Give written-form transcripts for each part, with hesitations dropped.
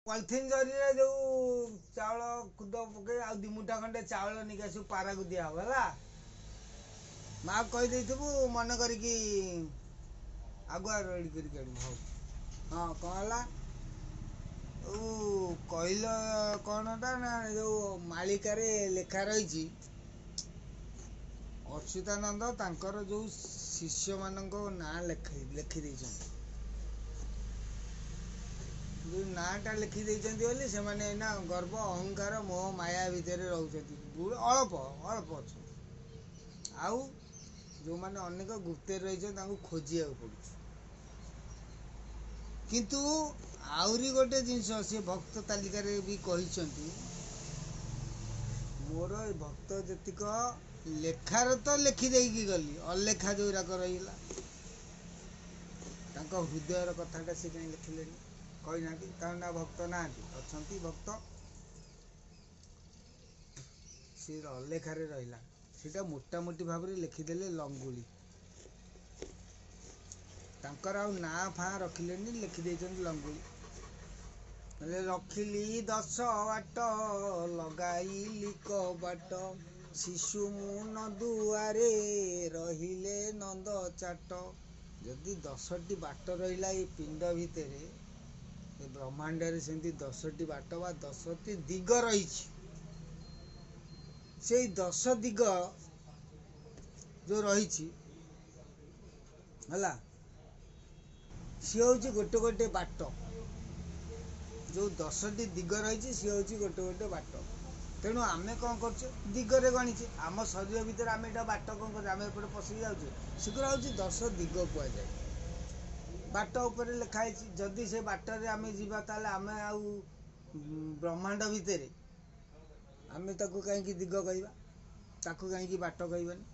Polythene जरिए जो चाउल खुद पके आ दिमुठा खंडे चाउल निकासी पारा को दिया है माँ कही देबू मन करिकी आगुआ रेडी करके हौ हाँ कौन है कहल कौनटा ना जो मालिकारे लेखा रही अच्युतानंद तांकर जो शिष्य मानक ना लिखि जो नाटा लिखिदे से माने ना गर्व अहंकार मोह माया भितर रोच अल्प अल्प अच्छा आउ जो माने अनेक गुप्त रही खोजिया पड़े किंतु आउरी गोटे जिनस से भक्त तालिकार भी कहते मोर भक्त जतिक लेखार तो लिखिदे गली अलेखा जो रहीगला हृदयर कथाटा से कहीं लिखिले कही ना कारण भक्त ना अच्छा भक्त सी अलेखार रहा सीटा मोटामोटी भाव में लिखिदेले लंगुली तांकर आउ ना फा रखिले लिखिदे लंगुली रखिली 10 बाट लगाइली कबाट शिशु मुन दुआरे रहिले नंद चाट जदि 10टी बाट रहा ये पिंड भितर ब्रह्मांड से 10टी बाट बा 10टी दिग रही से 10 दिग जो रही सी हूँ गोटे गोटे बाट जो 10टी दिग रही सी हूँ गोटे गोटे बाट तेणु आम कौन कर दिगरे गणिचे आम शरीर भितर आम एटा बाट कौन कर पशि जाऊे सेगुरा हूँ 10 दिग कहुए बाट उपर लिखाई जदि से बाटर आम जीवा ताले आम आउ ब्रह्मांड भितर आम ताकू कहीं दिग कहवा ताकू कहीं बाट कहबानी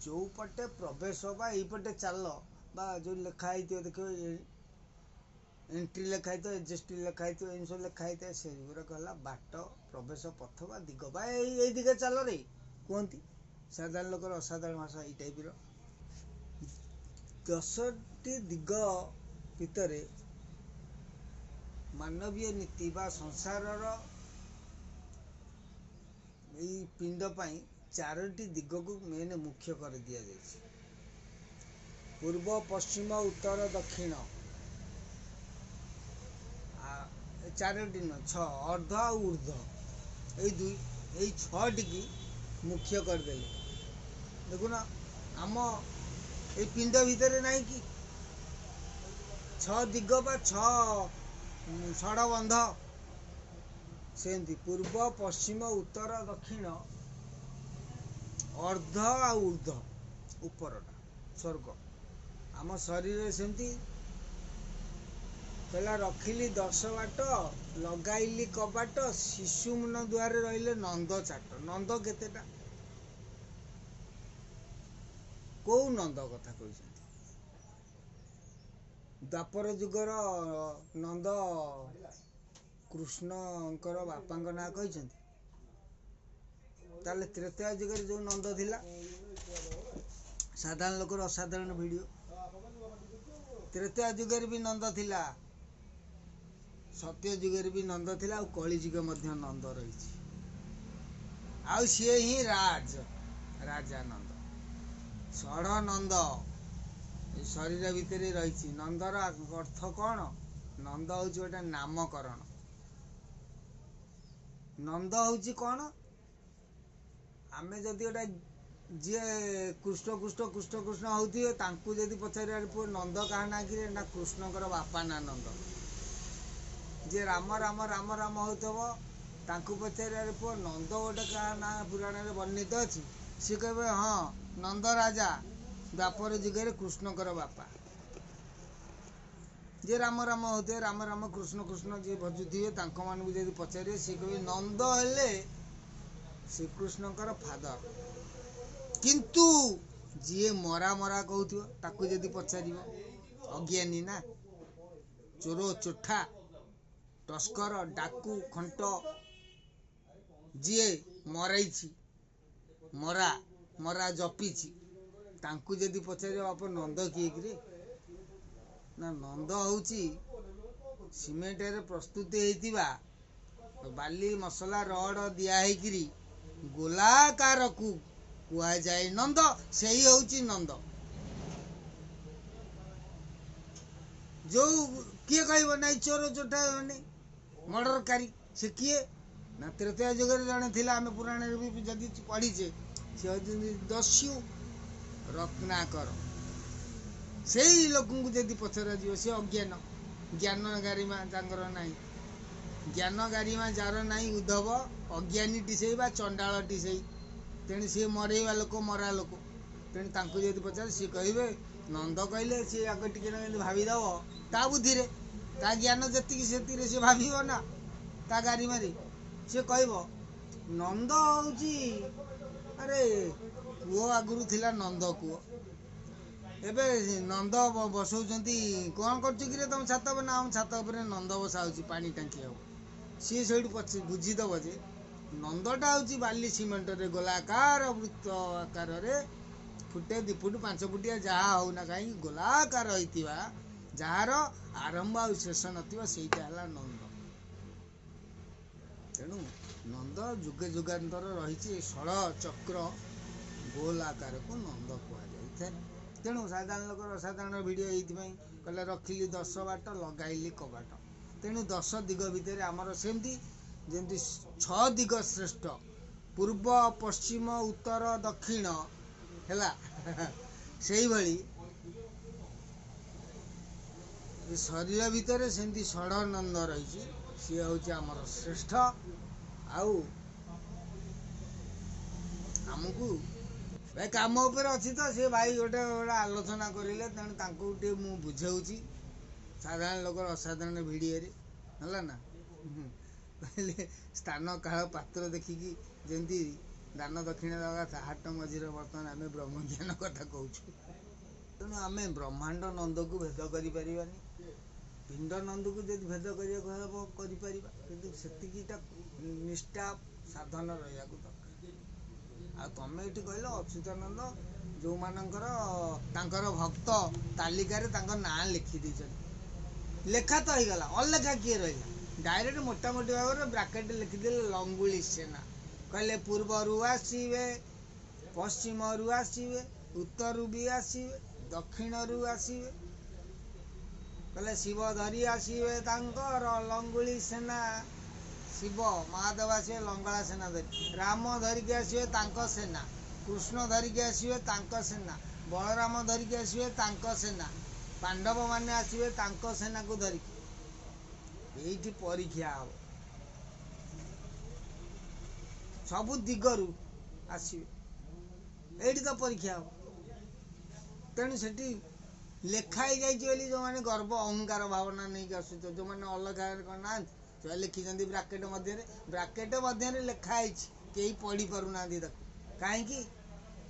जो पटे प्रवेश बा पटे चल बा जो लिखाई देख एंट्री लिखाई तो एडजस्ट लिखाई तो इन सब लिखाई था से गला बाट प्रवेश पथ बा दिग बा ये दिगे चल रे कहती साधारण लोकर असाधारण भाषा ये टाइप 10टी दिग भितर मानवीय नीति बा संसार पिंड पाई 4टी दिग को मेन मुख्य कर दि जाए पूर्व पश्चिम उत्तर दक्षिण 4टी न 6 अर्ध आ ऊर्ध यही 6टी की मुख्य करदेले देखुना आम ये पिंड भितर नहीं कि 6 दिग बा 6 षड़ बंध सेमती पूर्व पश्चिम उत्तर दक्षिण अर्ध आ ऊर्ध उपरटा स्वर्ग आम शरीर सेमती कहला रखिली 10 बाट लगाइली कबाट शिशु मन द्वारे रहिले नंद चाट नंद केतेटा कौ नंद कथा कह द्वापर जुगर नंद कृष्णकर बापा ना कही ताले त्रेता जुगर जो नंद थिला साधारण लोकर असाधारण वीडियो त्रेता जुगर भी नंद थिला सत्य जुगर भी नंद थिला और कली जुग मध्य नंद रही आउ सी ही राजा नंद षड़ नंद शरीर भितर रही नंदर अर्थ कौन नंद हूँ गोटे नामकरण नंद हूँ कौन आम जदि गोटे जी कृष्ण कृष्ण कृष्ण कृष्ण होती जदि पचार पुओ नंद क्या ना कि ना कृष्णकर बापा ना नंद जी राम राम राम राम हो पचार पुओ नंद गोटे क्या ना पुराण में वर्णित अच्छी सी कहे हाँ नंद राजा द्वापर जुगे कृष्णकर बापा जे राम राम होते राम राम कृष्ण कृष्ण जी भजुवे मानू जब पचारे सी कहे नंद हेले श्रीकृष्णकर फादर किंतु जी मरा मरा कहू जदि पचार अज्ञानी ना चोर चोठा टस्कर डाकू खंट जी मरई मरा मरा जपी जदि पचार बाप नंद किए कि ना नंद हूँ सीमेंट रे प्रस्तुत होइतिबा बाली मसला रड दिया हेकिरी गोलाकार को कुआ जाए नंद सेही होउची नंद जो किए कहब ना चोर चोटा मर्डरकारी से किए ना तृतीय जुग जड़े थिला आम पुराण भी जदि पढ़ीचे सी होती दस्यु रत्नाकर से ही लोक जदि पचरा जीव सी अज्ञान ज्ञान गारिमा तांकर नाही ज्ञान गारिमा जार नाही उद्धव अज्ञानी टिसई बा चंडाल टिसई तेणु सी मरेवा लोक मरा लोक तेणु तांको जदि पचार सी कहे नंद कहले सी आगे टिके भावीदब ता बुद्धि रे ता ज्ञान जति से सी भाव ना ता गारी मारी सी कह नंद हूँ अरे पुओ आगुरी थिला नंद कूओ एबे नंद बसौଛନ୍ତି कौन कर तुम छात ना हम छात नंद बसाऊँ पानी टांकी हो सी से बुझीदब जे नंदटा हूँ बाली सीमेंट रे गोलाकार वृत्त आकार रे फुटे 2 फुट 5 फुटिया जहाँ होना कहीं गोलाकार होइतिबा जार आरंभ आ शेष नथिबा सेटा हला नंद तेणु नंद जुगे जुगान्तर रही षड़ चक्र गोल आकार को नंद कहुए तेणु साधारण लोक असाधारण भिड कहले रखिली 10 बाट लगाइली कबाट तेणु 10 दिग भितर आमर सेमती जमी 6 दिग श्रेष्ठ पूर्व पश्चिम उत्तर दक्षिण है से भली शरीर भितर सेमती षड़ नंद रही सी हूँ आमर श्रेष्ठ आउ आमको भाई काम उपर अच्छी तो सी भाई गोटे गोटे आलोचना करें तेणु मु बुझाऊँ साधारण लोक असाधारण भिडियो है ना कहले स्थान काल पात्र देखिकी जमी दान दक्षिण दवा हाट मझीरे बर्तमान आम ब्रह्मज्ञान कथा कहूँ तेणु आम ब्रह्मांड नंद को भेद करें पिंड नंद को जब भेद करता निष्ठा साधन रहा दरकार आ तुम ये कहल अच्युतानंद जो मानकर भक्त तालिकार ना लिखि लेखा तो होगा अलेखा किए रहा डायरेक्ट मोटामोटी भाव में ब्राकेट लिखिदे लंगुली सेना कहले पूर्वर आसवे पश्चिम आसवे उत्तर भी आसवे दक्षिण आसवे कहले शिव धरी आसवे लंगुली सेना शिव महादेव आसवे लंगला सेना धरी राम धरिकी आसवे सेना कृष्ण धरिकी आसवे सेना बलराम धरिकी आसवे सेना पांडव माने आसवे सेना को धरिकी ये परीक्षा हम सबु दिगरु आसवे ये तो परीक्षा हम तेणु से लेखाई जाइए जो मैंने गर्व अहंकार भावना नहीं आस जो मैंने अलग ना लिखी ब्राकेट मध्य लेखाई कई पढ़ी पार ना कहीं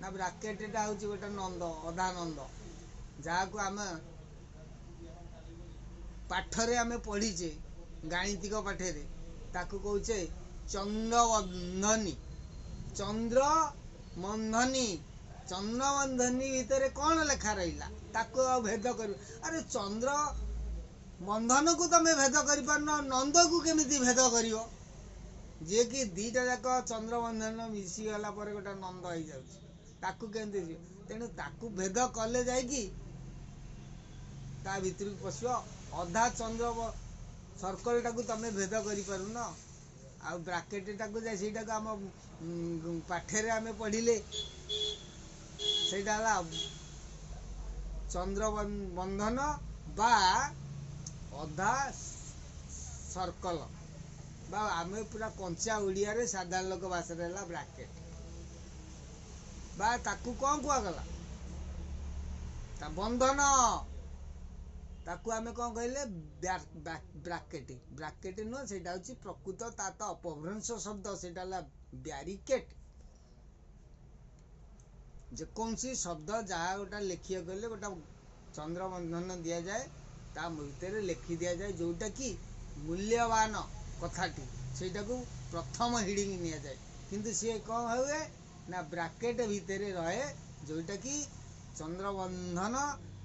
ना ब्राकेटा हूँ गोटे नंद अधा नंद जहाँ को आम पाठरे आम पढ़ीचे गाणितिक पाठरे ताकू कहे चंद्रबंधनी चंद्रबंधनी चंद्रबंधनी भितर कौन लेखा रहा ताकू भेद कर अरे चंद्र बंधन को तुम भेद कर नंद को केमी भेद कर जी कि दीटा जाक चंद्रबंधन मिसीगला गोटे नंद हो जाती तेणु ताकू भेद कले जाकि ता भितर पश अधा चंद्र सर्कल टाक तुम भेद कर आ ब्राकेट टाक जाटा आम पाठे आम पढ़ले से चंद्र बंधन बा अधा सर्कल बा आम पूरा कंचा ओडिया रे साधारण लोक भाषा ब्राकेट बा ताकू कौन कहगला ता बंधन ताकू आमे कौन कहले ब्राकेट ब्राकेट नुह से प्रकृत ता तो अपभ्रंश शब्द से ब्यारिकेट जेकोसी शब्द जहाँ गोटा लिखिए कहले गोटा चंद्रबंधन दि जाए ता भितर लिखि दि जाए जोटा कि मूल्यवान कथाटी सेटा को प्रथम हिडिंग नि जाए किंतु सी कौन हुए ना ब्राकेट भितर रहे जोटा कि चंद्रबंधन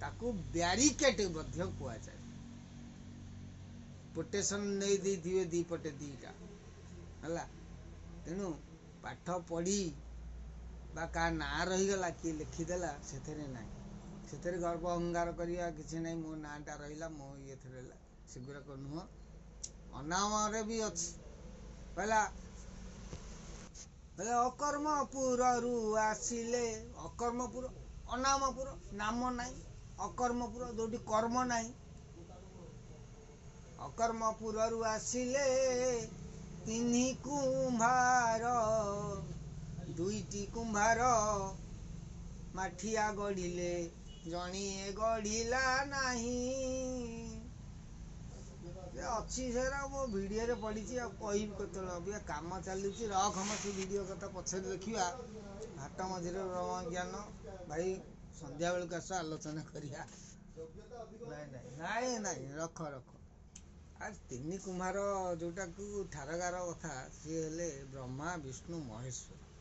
ताकू ब्यारिकेट कहुए କୋଟେସନ୍ ନେଇ ଦେଇଥିବେ ଦି ପଟେ ଦିଟା ହେଲା। ତେଣୁ ପାଠ ପଢ଼ି ବା କାହା ନାଁ ରହିଗଲା କିଏ ଲେଖିଦେଲା ସେଥିରେ ନାହିଁ, ସେଥିରେ ଗର୍ବ ଅହଙ୍କାର କରିବା କିଛି ନାହିଁ। ମୋ ନାଁଟା ରହିଲା, ମୋ ଇଏଥିରେ ରହିଲା, ସେଗୁଡ଼ାକ ନୁହଁ। ଅନାମରେ ବି ଅଛି, କହିଲା ଅକର୍ମପୁରରୁ ଆସିଲେ, ଅକର୍ମପୁର ଅନାମପୁର, ନାମ ନାହିଁ, ଅକର୍ମପୁର ଯୋଉଠି କର୍ମ ନାହିଁ। ଅକର୍ମପୁରରୁ ଆସିଲେ ତିନି କୁମ୍ଭାର, ଦୁଇଟି କୁମ୍ଭାର ମାଠିଆ ଗଢ଼ିଲେ ଜଣିଏ ଗଢ଼ିଲା ନାହିଁ। ଅଛି ସେରା ମୋ ଭିଡ଼ିଓରେ ପଡ଼ିଛି, ଆଉ କହିବି କେତେବେଳେ। ଅବିକା କାମ ଚାଲୁଛି, ରଖମ ସେ ଭିଡ଼ିଓ କଥା ପଛରେ ଦେଖିବା। ହାଟ ମଝିରେ ବ୍ରହ୍ମଜ୍ଞାନ ଭାଇ, ସନ୍ଧ୍ୟାବେଳକୁ ଆସ ଆଲୋଚନା କରିବା। ନାଇଁ ନାଇଁ ରଖ। ଆଉ ତିନି କୁମ୍ଭାର ଯୋଉଟାକୁ ଠାରଗାର କଥା, ସିଏ ହେଲେ ବ୍ରହ୍ମା ବିଷ୍ଣୁ ମହେଶ୍ୱର।